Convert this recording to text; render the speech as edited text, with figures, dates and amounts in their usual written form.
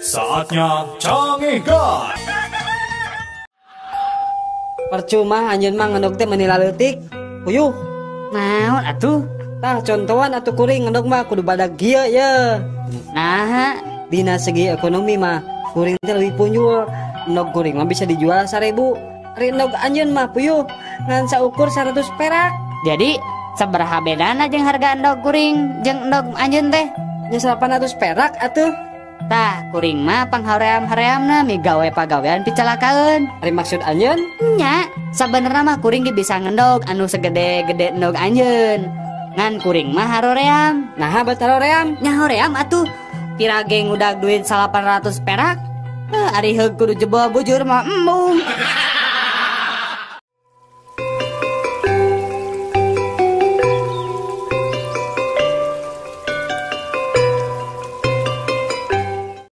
Saatnya canggih guys. Percuma anjeun mah ngendog teh menila leutik. Puyuh. Naon atuh? Tah contohan atuh kuring ngendog mah kudu badag gieu ye. Nah, Dina segi ekonomi mah kuring teh leuwih punjul. Endog kuring mah bisa dijual 1.000. Ari endog anjeun mah puyuh ngan saukur 100 perak. jadi sabaraha bedana jeung harga endog kuring jeung endog anjeun teh? Nya 800 perak atuh. Tah, kuring mah panghaream-hareamna mi gawe pagawean picalakaeun. Ari maksud anjeun? Nya, sabenerna mah kuring ge bisa ngendog anu segede-gede endog anjeun. Ngan kuring mah haroream. Nah, bataro ream. Nya hoream atuh. Pirage ngudag duit 800 perak. Ari heug kudu jebol bujur mah embung.